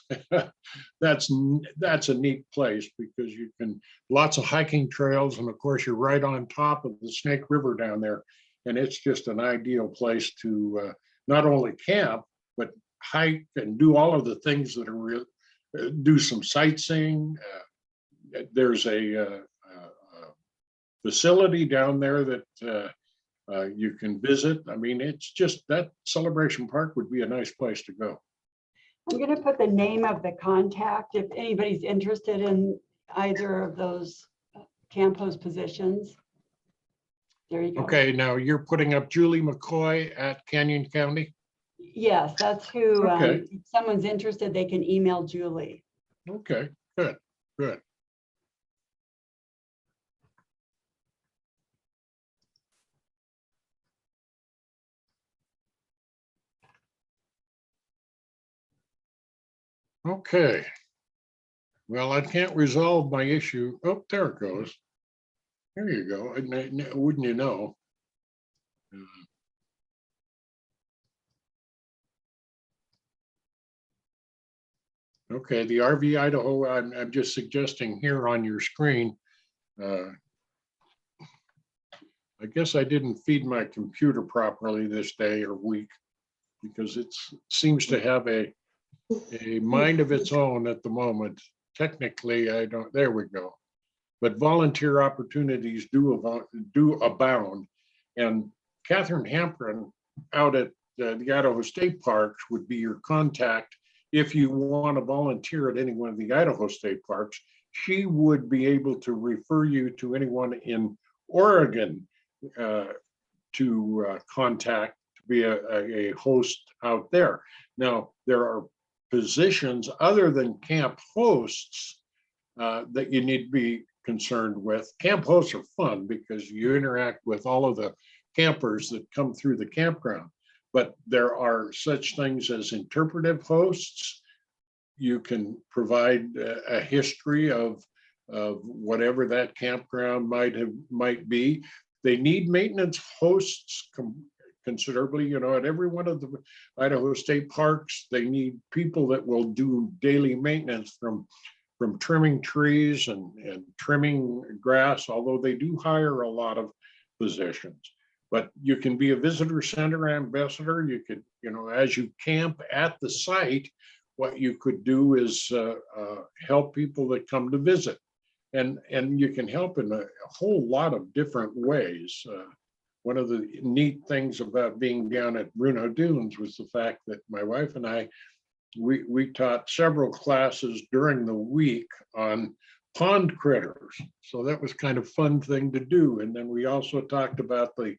that's a neat place because you can lots of hiking trails, and of course you're right on top of the Snake River down there, and it's just an ideal place to not only camp but hike and do all of the things that are do some sightseeing. There's a facility down there that you can visit. I mean, it's just that Celebration Park would be a nice place to go. I'm going to put the name of the contact if anybody's interested in either of those camp host positions. There you go. Okay, now you're putting up Julie McCoy at Canyon County? Yes, that's who, Okay. if someone's interested, they can email Julie. Okay, good. Okay. Well, I can't resolve my issue. Oh, there it goes. There you go. Wouldn't you know? Okay, the RV Idaho, I'm just suggesting here on your screen. I guess I didn't feed my computer properly this day or week because it seems to have a mind of its own at the moment. Technically, I don't, there we go. But volunteer opportunities do abound. And Catherine Hampron out at the Idaho State Parks would be your contact if you want to volunteer at any one of the Idaho State Parks. She would be able to refer you to anyone in Oregon to contact to be a host out there. Now, there are positions other than camp hosts that you need to be concerned with. Camp hosts are fun because you interact with all of the campers that come through the campground, but there are such things as interpretive hosts. You can provide a history of whatever that campground might be. They need maintenance hosts considerably, you know, at every one of the Idaho State Parks. They need people that will do daily maintenance from trimming trees and trimming grass, although they do hire a lot of positions. But you can be a visitor center ambassador. You could, you know, as you camp at the site, what you could do is help people that come to visit. And you can help in a whole lot of different ways. One of the neat things about being down at Bruneau Dunes was the fact that my wife and I, we taught several classes during the week on pond critters. So that was kind of fun thing to do. And then we also talked about the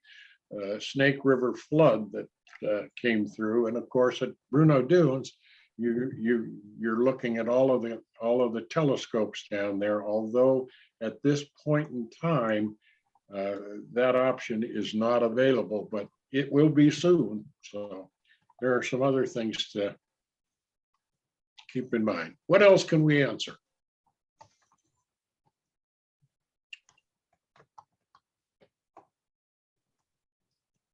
Snake River flood that came through. And of course, at Bruneau Dunes, you're looking at all of the telescopes down there. Although at this point in time, that option is not available, but it will be soon. So there are some other things to keep in mind. What else can we answer?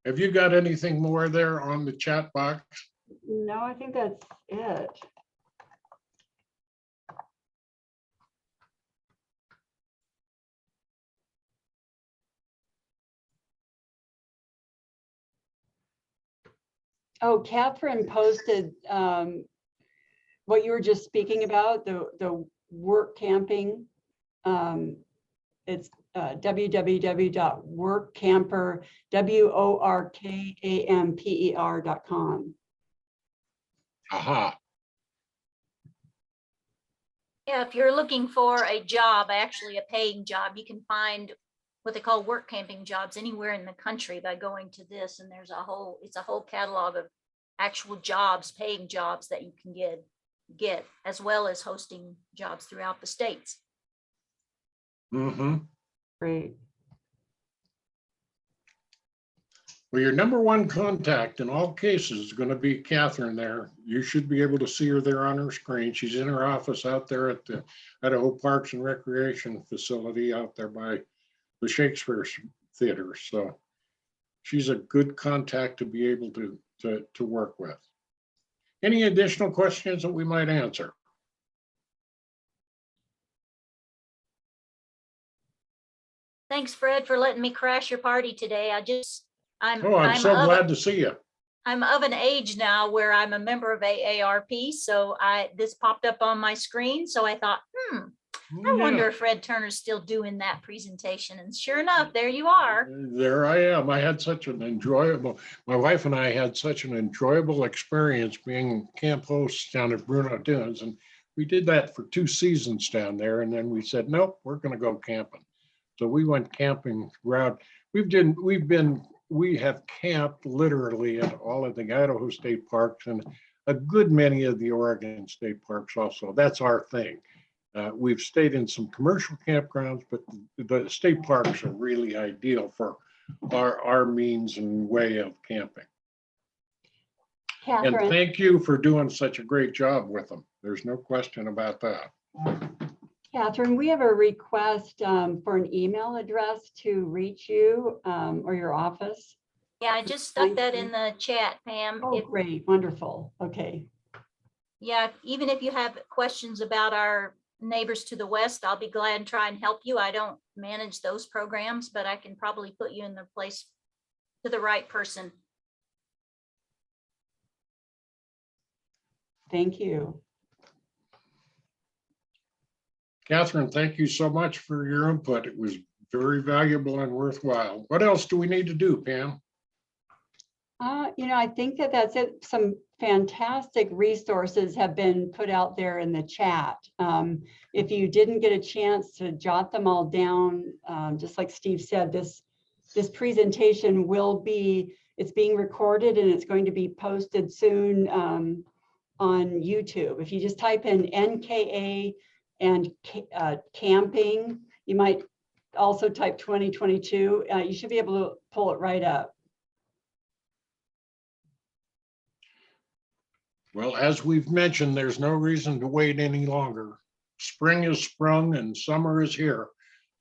Have you got anything more there on the chat box? No, I think that's it. Oh, Catherine posted what you were just speaking about, the work camping. It's www.workcamper.com. Aha. Yeah, if you're looking for a job, actually a paying job, you can find what they call work camping jobs anywhere in the country by going to this. And there's it's a whole catalog of actual jobs, paying jobs that you can get, as well as hosting jobs throughout the states. Mm-hmm. Great. Well, your number one contact in all cases is going to be Catherine there. You should be able to see her there on her screen. She's in her office out there at the Idaho Parks and Recreation Facility out there by the Shakespeare Theater. So she's a good contact to be able to work with. Any additional questions that we might answer? Thanks, Fred, for letting me crash your party today. I'm so glad to see you. I'm of an age now where I'm a member of AARP, so this popped up on my screen. So I thought, I wonder if Fred Turner's still doing that presentation. And sure enough, there you are. There I am. I had such an enjoyable, my wife and I had such an enjoyable experience being camp hosts down at Bruneau Dunes. And we did that for 2 seasons down there. And then we said, nope, we're going to go camping. So we went camping throughout. We have camped literally at all of the Idaho State Parks and a good many of the Oregon State Parks also. That's our thing. We've stayed in some commercial campgrounds, but the state parks are really ideal for our means and way of camping. Catherine. And thank you for doing such a great job with them. There's no question about that. Catherine, we have a request for an email address to reach you or your office. Yeah, I just stuck that in the chat, Pam. Oh, If, great, wonderful. Okay, yeah, even if you have questions about our neighbors to the west, I'll be glad to try and help you. I don't manage those programs, but I can probably put you in the place to the right person. thank you. Catherine, thank you so much for your input. It was very valuable and worthwhile. What else do we need to do, Pam? I think that's it. Some fantastic resources have been put out there in the chat. If you didn't get a chance to jot them all down, just like Steve said, this presentation it's being recorded and it's going to be posted soon on YouTube. If you just type in NKA and camping, you might also type 2022. You should be able to pull it right up. Well, as we've mentioned, there's no reason to wait any longer. Spring is sprung and summer is here.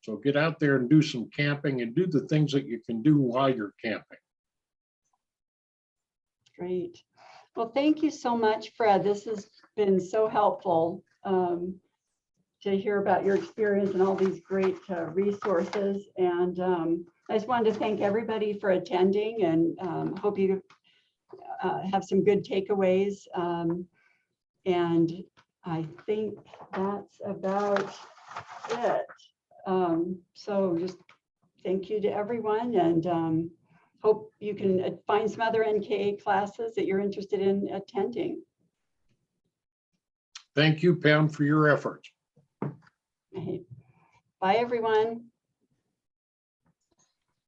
So get out there and do some camping and do the things that you can do while you're camping. Great. Well, thank you so much, Fred. This has been so helpful to hear about your experience and all these great resources. And I just wanted to thank everybody for attending and hope you have some good takeaways. And I think that's about it. So just thank you to everyone and hope you can find some other NKA classes that you're interested in attending. Thank you, Pam, for your efforts. Bye, everyone.